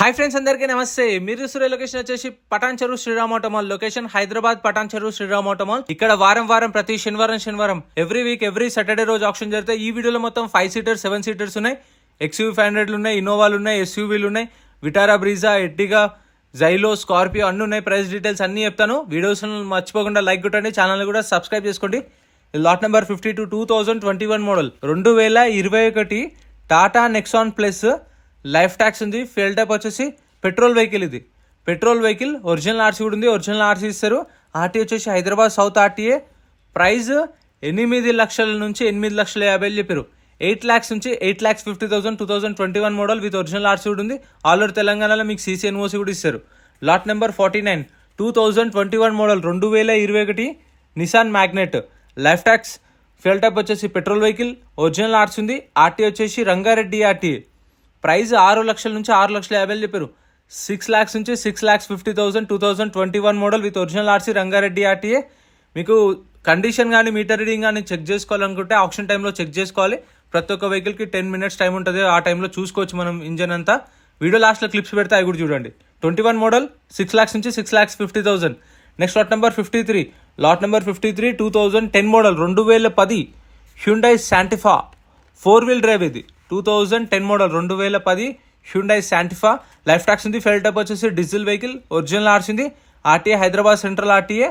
Hi friends, అందరికీ నమస్తే. మీరు చూస్తున్న లొకేషన్ వచ్చేసి Patancheru Sriram auto mall location, Hyderabad Patancheru Sriram auto mall. ఇక్కడ వారం ప్రతి శనివారం ఎవ్రీ వీక్ ఎవ్రీ సాటర్డే రోజు ఆప్షన్ జరిగితే ఈ వీడియోలో మొత్తం 5 సీటర్స్ 7 సీటర్స్ ఉన్నాయి. XUV 500 ఉన్నాయి, ఇన్నోవాలు ఉన్నాయి, SUVలు ఉన్నాయి, Vitara Brezza, Ertiga, Xylo, Scorpio అన్ని ఉన్నాయి. ప్రైస్ డీటెయిల్స్ అన్ని చెప్తాను. వీడియోస్ మర్చిపోకుండా లైక్ కొట్టండి, ఛానల్ కూడా సబ్స్క్రైబ్ చేసుకోండి. Lot number 52 2021 model 2021 Tata Nexon plus life tax ఉంది. ఫెయిల్ టైప్ వచ్చేసి పెట్రోల్ వెహికల్. ఇది పెట్రోల్ వెహికల్. ఒరిజినల్ ఆర్సీ కూడా ఉంది, ఒరిజినల్ ఆర్సీ ఇస్తారు. ఆర్టీ వచ్చేసి హైదరాబాద్ సౌత్ ఆర్టీఏ. ప్రైస్ 8 లక్షల నుంచి 8,50,000 చెప్పారు. 8 lakhs నుంచి 8,50,000 2021 మోడల్ విత్ ఒరిజినల్ ఆర్సీ కూడా ఉంది. ఆల్ ఓవర్ తెలంగాణలో మీకు సీసీ ఎన్ఓసీ కూడా ఇస్తారు. Lot number 49 2021 model 2021 Nissan Magnite life tax. Fuel type వచ్చేసి పెట్రోల్ వెహికల్. ఒరిజినల్ ఆర్సీ ఉంది. ఆర్టీ వచ్చేసి రంగారెడ్డి ఆర్టీఏ. ప్రైస్ 6 లక్షల నుంచి 6,50,000 చెప్పారు. 6 lakhs నుంచి 6,50,000 2021 model with original RC Rangareddy RTA. మీకు కండిషన్ కానీ మీటర్ రీడింగ్ కానీ చెక్ చేసుకోవాలనుకుంటే ఆప్షన్ టైంలో చెక్ చేసుకోవాలి. ప్రతి ఒక్క వెహికల్కి 10 minutes టైం ఉంటుంది. ఆ టైంలో చూసుకోవచ్చు మనం ఇంజన్ అంతా. వీడియో లాస్ట్లో క్లిప్స్ పెడితే అవి కూడా చూడండి. 21 మోడల్ 6 lakhs నుంచి 6,50,000. Next lot number 53 2010 model 2010 Hyundai Santa Fe 4-wheel drive. ఇది 2010 model 2010 Hyundai Santa Fe. Life tax ఉంది. ఫెయిల్ టైప్ వచ్చేసి డీజిల్ వెహికల్. ఒరిజినల్ ఆర్సీ ఉంది. RTA Hyderabad central RTA.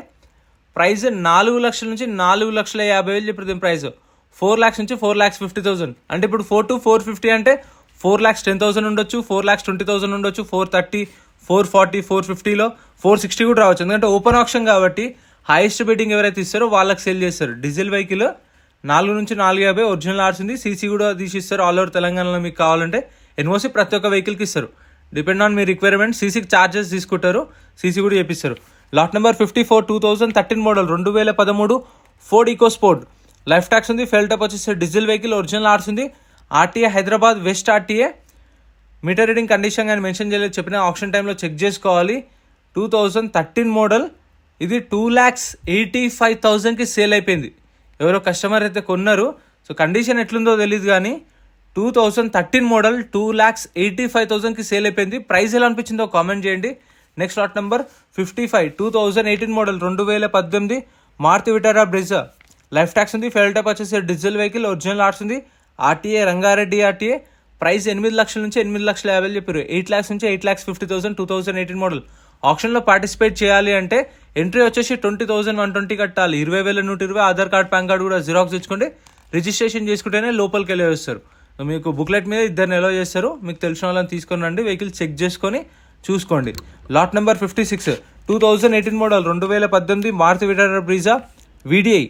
Price 4 లక్షల నుంచి 4,50,000 చెప్పారు. ప్రైస్ 4 lakhs నుంచి 4,50,000. అంటే ఇప్పుడు 4 to 450 అంటే 4,10,000 ఉండొచ్చు, 4,20,000 ఉండొచ్చు, 430, 440, 450లో 460 కూడా రావచ్చు. ఎందుకంటే ఓపెన్ ఆప్షన్ కాబట్టి హైయెస్ట్ బిడ్డింగ్ ఎవరైతే ఇస్తారో వాళ్ళకి సేల్ చేస్తారు. డీజిల్ వెహికల్ 4 నుంచి 450 ఒరిజినల్ ఆర్సీ ఉంది. సీసీ కూడా తీసిస్తారు. ఆల్ ఓవర్ తెలంగాణలో మీకు కావాలంటే ఎన్ఓసీ ప్రతి ఒక్క వెహికల్కి ఇస్తారు. డిపెండ్ ఆన్ మీ రిక్వైర్మెంట్. సీసీకి ఛార్జెస్ తీసుకుంటారు, సీసీ కూడా చేపిస్తారు. Lot number 54 2013 model 2013 Ford Eco Sport. Life tax ఉంది. ఫెయిల్ టైప్ వచ్చేసి డీజిల్ వెహికల్. ఒరిజినల్ ఆర్సీ ఉంది. RTA Hyderabad west RTA. Meter reading condition కానీ మెన్షన్ చేయలేదు, చెప్పిన ఆప్షన్ టైంలో చెక్ చేసుకోవాలి. 2013 మోడల్. ఇది 2,85,000కి సేల్ అయిపోయింది. ఎవరో కస్టమర్ అయితే కొన్నారు. సో కండిషన్ ఎట్లుందో తెలియదు కానీ 2013 మోడల్ 2,85,000కి సేల్ అయిపోయింది. ప్రైస్ ఎలా అనిపించిందో కామెంట్ చేయండి. Next lot number 55 2018 model 2018 Maruti Vitara Brezza. Life tax ఉంది. ఫెయిల్ టైప్ వచ్చేసి డీజిల్ వెహికల్. ఒరిజినల్ ఆర్ట్స్ ఉంది. RTA Rangareddy RTA. ప్రైస్ 8 లక్షల నుంచి 8,50,000 చెప్పారు. 8 lakhs నుంచి 8,50,000 2018 మోడల్. ఆప్షన్లో పార్టిసిపేట్ చేయాలి అంటే ఎంట్రీ వచ్చేసి 20,120 కట్టాలి. 20,000 120. ఆధార్ కార్డ్, పాన్ కార్డ్ కూడా జిరాక్స్ తెచ్చుకోండి. రిజిస్ట్రేషన్ చేసుకుంటేనే లోపలికి వెళ్ళి వస్తారు. మీకు బుక్లెట్ మీద 2 ఎలో చేస్తారు. మీకు తెలిసిన వాళ్ళని తీసుకొని రండి. వెహికల్ చెక్ చేసుకొని చూసుకోండి. Lot number 56 2018 model 2018 Maruti Vitara Brezza VDI.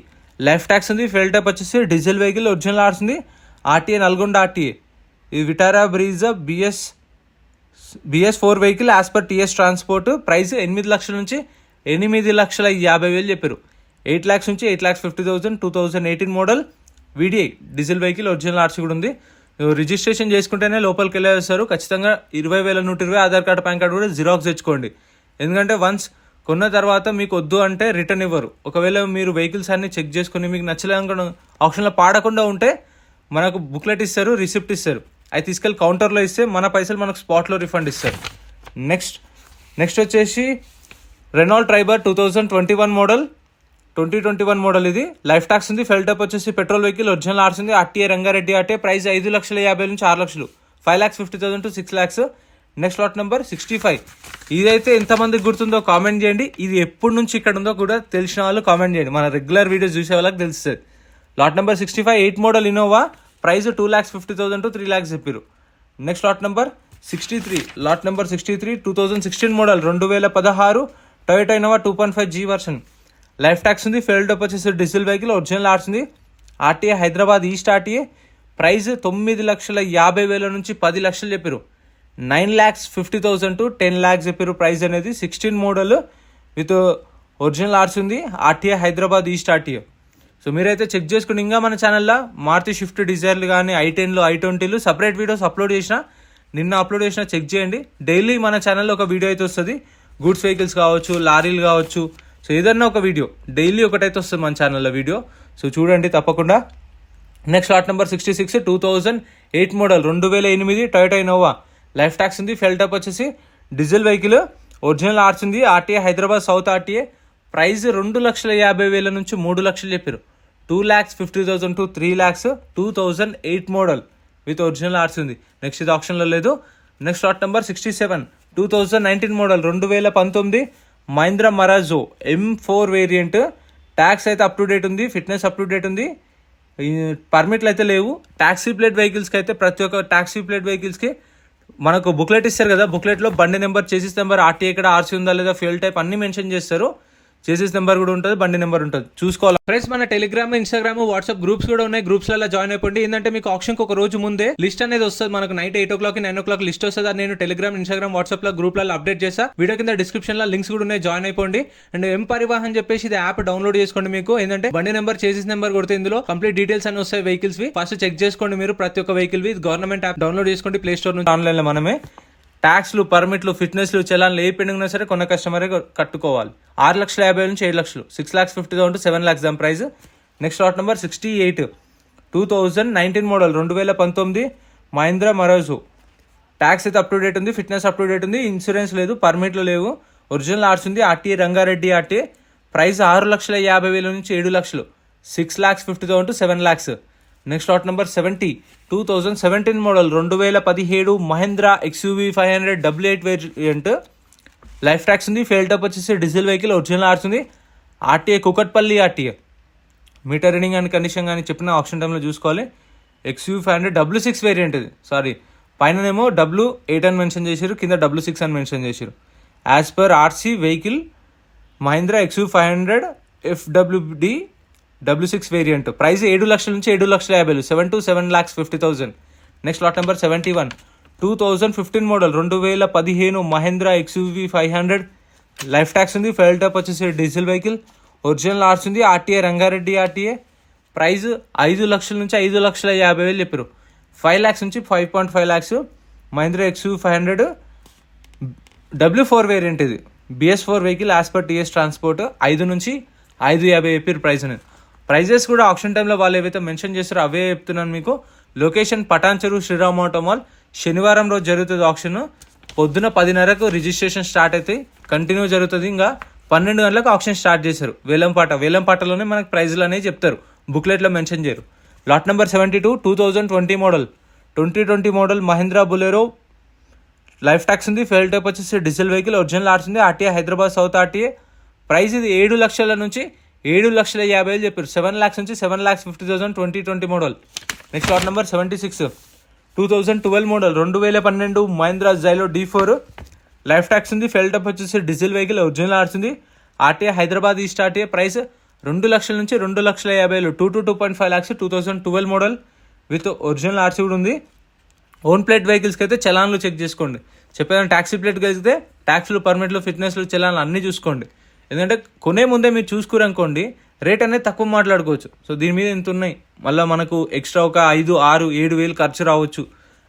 Life tax ఉంది. ఫెయిల్ టైప్ వచ్చేసి డీజిల్ వెహికల్. ఒరిజినల్ ఆర్ట్స్ ఉంది. RTA Nalgonda RTA. ఇది Vitara Brezza BS 4 vehicle as per TS transport. Price 8 లక్షల నుంచి 8,50,000 చెప్పారు. 8 lakhs నుంచి 8,50,000 2018 model VDI diesel vehicle. Original RC కూడా ఉంది. రిజిస్ట్రేషన్ చేసుకుంటేనే లోపలికి వెళ్ళేస్తారు. ఖచ్చితంగా 20,000 120 ఆధార్ కార్డ్, పాన్ కార్డ్ కూడా జిరాక్స్ తెచ్చుకోండి. ఎందుకంటే వన్స్ కొన్న తర్వాత మీకు వద్దు అంటే రిటర్న్ ఇవ్వరు. ఒకవేళ మీరు వెహికల్స్ అన్ని చెక్ చేసుకుని మీకు నచ్చలేకుండా ఆప్షన్లో పాడకుండా ఉంటే మనకు బుక్లెట్ ఇస్తారు, రిసిప్ట్ ఇస్తారు. అది తీసుకెళ్ళి కౌంటర్లో ఇస్తే మన పైసలు మనకు స్పాట్లో రిఫండ్ ఇస్తారు. నెక్స్ట్ వచ్చేసి రెనాల్ట్ ట్రైబర్ 2021 మోడల్ 2021 మోడల్. ఇది లైఫ్ ట్యాక్స్ ఉంది. ఫెయిల్ టైప్ వచ్చేసి పెట్రోల్ వెహికల్. ఒరిజినల్ ఆర్ట్స్ ఉంది. RTA Rangareddy RTA. ప్రైస్ 5,50,000 నుంచి 6 లక్షలు. 5,50,000 to 6 lakhs. Next lot number 65. ఇదైతే ఎంతమందికి గుర్తుందో కామెంట్ చేయండి. ఇది ఎప్పటి నుంచి ఇక్కడ ఉందో కూడా తెలిసిన వాళ్ళు కామెంట్ చేయండి. మన రెగ్యులర్ వీడియోస్ చూసే వాళ్ళకి తెలుస్తుంది. Lot number 65 8 model Innova. Price 2,50,000 to 3 lakhs చెప్పారు. Next lot number 63 2016 model 2016 Toyota Innova 2.5G version. Life tax ఉంది. ఫెయిల్ టైప్ వచ్చేసి డీజిల్ వెహికల్. ఒరిజినల్ ఆర్ట్స్ ఉంది. RTA Hyderabad east RTA. Price 9,50,000 నుంచి 10 లక్షలు చెప్పారు. 9,50,000 to 10 lakhs చెప్పారు. ప్రైస్ అనేది 16 మోడల్ విత్ ఒరిజినల్ ఆర్ట్స్ ఉంది. RTA Hyderabad east RTA. So మీరైతే చెక్ చేసుకుని ఇంకా మన ఛానల్లో మారుతి షిఫ్ట్ డిజైర్లు కానీ i10లు i20లు సపరేట్ వీడియోస్ అప్లోడ్ చేసిన, నిన్న అప్లోడ్ చేసిన చెక్ చేయండి. డైలీ మన ఛానల్లో ఒక వీడియో అయితే వస్తుంది. గూడ్స్ వెహికల్స్ కావచ్చు, లారీలు కావచ్చు. సో ఏదన్నా ఒక వీడియో డైలీ ఒకటైతే వస్తుంది మన ఛానల్లో వీడియో. సో చూడండి తప్పకుండా. Next lot number 66 2008 model 2008 Toyota Innova life tax ఉంది. ఫెల్ టాప్ వచ్చేసి డీజిల్ వెహికల్, ఒరిజినల్ ఆర్ట్స్ ఉంది. RTA Hyderabad south RTA. Price 2,50,000 నుంచి 3 లక్షలు చెప్పారు. 2,50,000 to 3 lakhs. 2008 model with original arts ఉంది. నెక్స్ట్ ఇది ఆప్షన్లో లేదు. Next lot number 67 2019 model 2019 Mahindra Marazzo M4 variant. Tax అయితే అప్ టు డేట్ ఉంది, ఫిట్నెస్ అప్ టు డేట్ ఉంది, పర్మిట్లు అయితే లేవు. ట్యాక్సీ ప్లేట్ వెహికల్స్కి అయితే ప్రతి ఒక్క ట్యాక్సీ ప్లేట్ వెహికల్స్కి మనకు బుక్లెట్ ఇస్తారు కదా, బుక్లెట్లో బండి నెంబర్, చేసిస్ నెంబర్, ఆర్టీఏ ఇక్కడ ఆర్సీ ఉందా లేదా, ఫ్యూల్ టైప్ అన్ని మెన్షన్ చేస్తారు. చేసిస్ నెంబర్ కూడా ఉంటుంది, బండి నెంబర్ ఉంటుంది, చూసుకోవాలి. ఫ్రెండ్స్ మన టెలిగ్రామ్, ఇన్స్టాగ్రామ్, వాట్సాప్ గ్రూప్స్ కూడా ఉన్నాయి. గ్రూప్స్లలో జాయిన్ అయిపోండి. ఏంటంటే మీకు ఆప్షన్కి ఒక రోజు ముందే లిస్ట్ అనేది వస్తుంది. మనకు నైట్ 8 o'clock 9 o'clock లిస్ట్ వస్తుంది. అది నేను టెలిగ్రామ్, ఇన్స్టాగ్రామ్, వాట్సాప్ లో గ్రూప్లలో అప్డేట్ చేస్తా. వీడియో కింద డిస్క్రిప్షన్ లో లింక్స్ కూడా ఉన్నాయి, జాయిన్ అయిపోండి. అండ్ ఎం పరివాహన్ చెప్పేసి ఇది యాప్ డౌన్లోడ్ చేసుకోండి. మీకు ఏంటంటే బండి నెంబర్, చేసిస్ నెంబర్ కొడితే ఇందులో కంప్లీట్ డీటెయిల్స్ అని వస్తాయి వెహికల్స్ వి. ఫస్ట్ చెక్ చేసుకోండి మీరు ప్రతి ఒక్క వెహికల్ వి. గవర్నమెంట్ యాప్ డౌన్లోడ్ చేసుకోండి ప్లే స్టోర్ నుంచి. ఆన్లైన్ లో మనమే ట్యాక్స్లు, పర్మిట్లు, ఫిట్నెస్లు, చలాన్లు ఏ పెండింగ్ ఉన్నా సరే కొన్న కస్టమరే కట్టుకోవాలి. 6,50,000 నుంచి 7 లక్షలు, 6,50,000 to 7 lakhs దాని price. Next lot number 68 2019 model 2019 Mahindra Marazzo. Tax అయితే అప్ టు డేట్ ఉంది, ఫిట్నెస్ అప్ టు డేట్ ఉంది, ఇన్సూరెన్స్ లేదు, పర్మిట్లు లేవు, ఒరిజినల్ ఆర్ట్స్ ఉంది. RTA Rangareddy RTA. ప్రైస్ 6,50,000 నుంచి 7 లక్షలు, 6,50,000 to 7 lakhs. Next lot number 70 2017 model 2017 Mahindra XUV 500 AA8 variant. Life tax ఉంది. ఫెయిల్ టాప్ వచ్చేసి డీజిల్ వెహికల్, ఒరిజినల్ ఆర్ట్స్ ఉంది. RTA Kukatpally RTA. Meter reading and condition కానీ చెప్పిన ఆప్షన్ టైంలో చూసుకోవాలి. XUV 500 66 వేరియంట్ ఇది. సారీ, పైననేమో W8 అని మెన్షన్ చేశారు, కింద W6 అని మెన్షన్ చేశారు. As per RC vehicle Mahindra XUV 500 FWD W6 variant. Price 7 లక్షల నుంచి 7,50,000, 7 to 7,50,000. Next lot number 71 2015 model 2015 Mahindra XUV 500. Life tax ఉంది. ఫెయిల్ టాప్ వచ్చేసి డీజిల్ వెహికల్, ఒరిజినల్ ఆర్ట్స్ ఉంది. RTA Rangareddy RTA. ప్రైస్ 5 లక్షల నుంచి 5,50,000 చెప్పారు. 5 lakhs నుంచి 5.5 lakhs. Mahindra XUV 500 W4 variant ఇది. BS4 vehicle as per TS transport. 5 నుంచి 5,50 చెప్పారు ప్రైస్ అనేది. ప్రైజెస్ కూడా ఆప్షన్ టైంలో వాళ్ళు ఏవైతే మెన్షన్ చేస్తారో అవే చెప్తున్నాను మీకు. లొకేషన్ పటాన్ చెరువు శ్రీరామ్ ఆటోమాల్. శనివారం రోజు జరుగుతుంది ఆప్షన్. పొద్దున 10:30కు రిజిస్ట్రేషన్ స్టార్ట్ అవుతాయి, కంటిన్యూ జరుగుతుంది. ఇంకా 12 గంటలకు ఆప్షన్ స్టార్ట్ చేశారు. వేలంపాటలోనే మనకు ప్రైజ్లు అనేవి చెప్తారు, బుక్లెట్లో మెన్షన్ చేయరు. Lot number 72 2020 model 2020 model Mahindra Bolero. Life tax ఉంది. ఫెయిల్ టైప్ వచ్చేసి డీజిల్ వెహికల్, ఒరిజినల్ ఆర్ట్స్ ఉంది. RTA Hyderabad south RTA. Price ఇది 7 లక్షల నుంచి 7,50,000 చెప్పారు. 7 lakhs నుంచి 7,50,000 2020 model. Next lot number 76 2012 model 2012 Mahindra Xylo D4. Life tax ఉంది. ఫెయిల్ టాప్ వచ్చేసి డీజిల్ వెహికల్, ఒరిజినల్ ఆర్ట్స్ ఉంది. RTA Hyderabad east RTA. Price 2 లక్షల నుంచి 2,50,000, 2 to 2.5 lakhs. 2012 model with original arts కూడా ఉంది. ఓన్ ప్లేట్ వెహికల్స్కి అయితే చలాన్లు చెక్ చేసుకోండి. చెప్పేదాన్ని ట్యాక్సీ ప్లేట్ కలిగితే ట్యాక్స్లు, పర్మిట్లు, ఫిట్నెస్లు, చలాన్లు అన్నీ చూసుకోండి. ఎందుకంటే కొనే ముందే మీరు చూసుకురనుకోండి, రేట్ అనేది తక్కువ మాట్లాడుకోవచ్చు. సో దీని మీద ఇంత ఉన్నాయి, మళ్ళీ మనకు ఎక్స్ట్రా ఒక 5, 6, 7 వేలు ఖర్చు రావచ్చు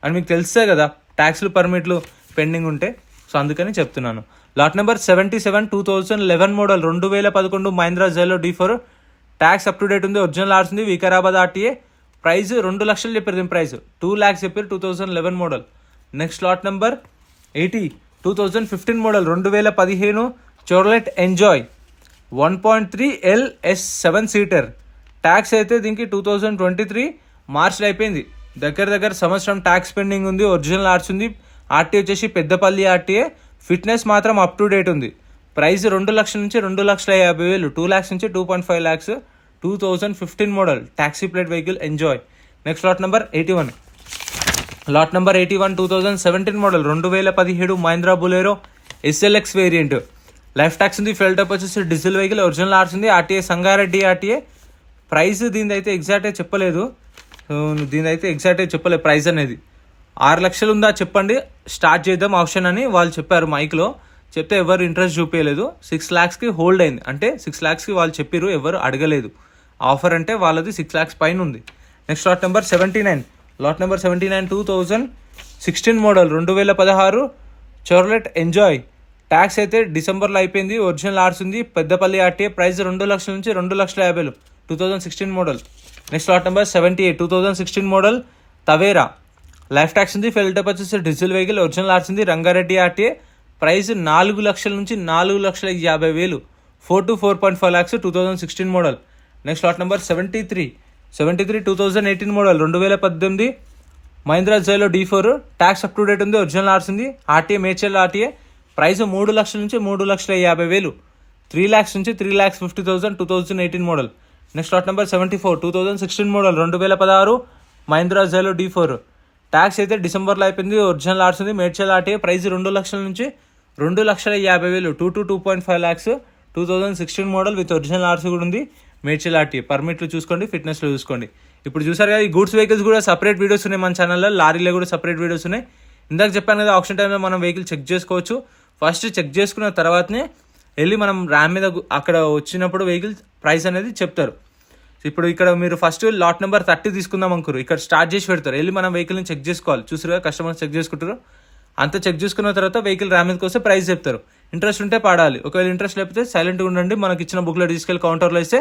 అని మీకు తెలుస్తే కదా ట్యాక్స్లు, పర్మిట్లు పెండింగ్ ఉంటే. సో అందుకని చెప్తున్నాను. Lot number 77 2011 model 2011 Mahindra Xylo D4. Tax up to date ఉంది, ఒరిజినల్ ఆర్ట్స్ ఉంది. వికారాబాద్ ఆర్టీఏ. ప్రైస్ 2 లక్షలు చెప్పారు. దీని ప్రైస్ 2 lakhs చెప్పారు. 2011 model. Next lot number 80 2015 model 2015 Chevrolet Enjoy 1.3 LS 7 seater. Tax అయితే దీనికి 2023 మార్చ్లో అయిపోయింది. దగ్గర సంవత్సరం ట్యాక్స్ పెండింగ్ ఉంది. ఒరిజినల్ ఆర్ట్స్ ఉంది. ఆర్టీ వచ్చేసి పెద్దపల్లి ఆర్టీఏ. ఫిట్నెస్ మాత్రం అప్ టు డేట్ ఉంది. ప్రైస్ 2 లక్షల నుంచి 2,50,000, 2 lakhs నుంచి 2.5 lakhs. 2015 model taxi plate vehicle enjoy. Next lot number 81 lot number 81 2017 model 2017 Mahindra Bolero SLX variant. Life tax ఉంది. ఫెయిల్ టాప్ వచ్చేసి డీజిల్ వెహికల్, ఒరిజినల్ ఆర్ట్స్ ఉంది. RTA Sangareddy RTA. Price దీని అయితే ఎగ్జాక్ట్గా చెప్పలేదు. ప్రైస్ అనేది 6 లక్షలు ఉందా చెప్పండి, స్టార్ట్ చేద్దాం ఆప్షన్ అని వాళ్ళు చెప్పారు మైక్లో. చెప్తే ఎవరు ఇంట్రెస్ట్ చూపించలేదు. 6 lakhsకి హోల్డ్ అయింది. అంటే 6 lakhsకి వాళ్ళు చెప్పారు, ఎవరు అడగలేదు. ఆఫర్ అంటే వాళ్ళది 6 lakhs పైన ఉంది. Next lot number 79 2016 model 2016 Chevrolet Enjoy. Tax అయితే డిసెంబర్లో అయిపోయింది. ఒరిజినల్ ఆర్ట్స్ ఉంది. పెద్దపల్లి ఆర్టీఏ. ప్రైస్ 2 లక్షల నుంచి 2,50,000, 2016 model. Next lot number 78 2016 model Tavera. Life tax ఉంది. ఫెయిల్ టైప్ వచ్చేసి డీజిల్ వెహికల్, ఒరిజినల్ ఆర్స్ ఉంది, రంగారెడ్డి ఆర్టీఏ. ప్రైస్ 4 లక్షల నుంచి 4,50,000. 4 to 4.5 lakhs, 2016 model. Next lot number 73 2018 model, 2018 Mahindra Xylo D4. Tax up to date ఉంది, original ఆర్స్ ఉంది, ఆర్టీఏ మేడ్చల్ ఆర్టీఏ. ప్రైస్ 3 లక్షల నుంచి 3,50,000. 3 lakhs నుంచి 3,50,000, 2018 model. Next lot number 74 2016 model, 2016 Mahindra Xylo D4. Tax అయితే డిసెంబర్లో అయిపోయింది, ఒరిజినల్ ఆర్స్ ఉంది, మేడ్చల్ ఆర్టీఏ. ప్రైస్ 2 లక్షల నుంచి 2,50,000. 2 to 2.5 lakhs, 2016 model with original RC కూడా ఉంది, మేడ్చల్ ఆర్టీఏ. పర్మిట్లు చూసుకోండి, ఫిట్నెస్లో చూసుకోండి. ఇప్పుడు చూసారు కదా, ఈ గూడ్స్ వెహికల్స్ కూడా సపరేట్ వీడియోస్ ఉన్నాయి మన ఛానల్లో, లారీలో కూడా సపరేట్ వీడియోస్ ఉన్నాయి. ఇందాక చెప్పాను కదా, ఆప్షన్ టైంలో మనం వెహికల్ చెక్ చేసుకోవచ్చు. ఫస్ట్ చెక్ చేసుకున్న తర్వాతనే వెళ్ళి మనం ర్యామ్ మీద అక్కడ వచ్చినప్పుడు వెహికల్ ప్రైస్ అనేది చెప్తారు. ఇప్పుడు ఇక్కడ మీరు ఫస్ట్ లాట్ నెంబర్ 30 తీసుకుందాం అనుకోరు, ఇక్కడ స్టార్ట్ చేసి పెడతారు. వెళ్ళి మనం వెహికల్ని చెక్ చేసుకోవాలి. చూసారు కదా, కస్టమర్స్ చెక్ చేసుకుంటారు. అంతా చెక్ చేసుకున్న తర్వాత వెహికల్ ర్యామ్ మీదకి వస్తే ప్రైస్ చెప్తారు. ఇంట్రెస్ట్ ఉంటే పాడాలి, ఒకవేళ ఇంట్రెస్ట్ లేకపోతే సైలెంట్గా ఉండండి. మనకి ఇచ్చిన బుక్లో తీసుకెళ్ళి కౌంటర్లో ఇస్తే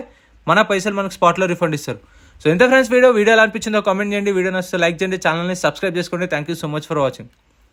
మన పైసలు మనకు స్పాట్లో రిఫండ్ ఇస్తారు. సో ఎంత ఫ్రెండ్స్, వీడియో ఎలా అనిపించిందో కామెంట్ చేయండి. వీడియో నచ్చితే లైక్ చేయండి, ఛానల్ని సబ్స్క్రైబ్ చేసుకోండి. Thank you so much for watching.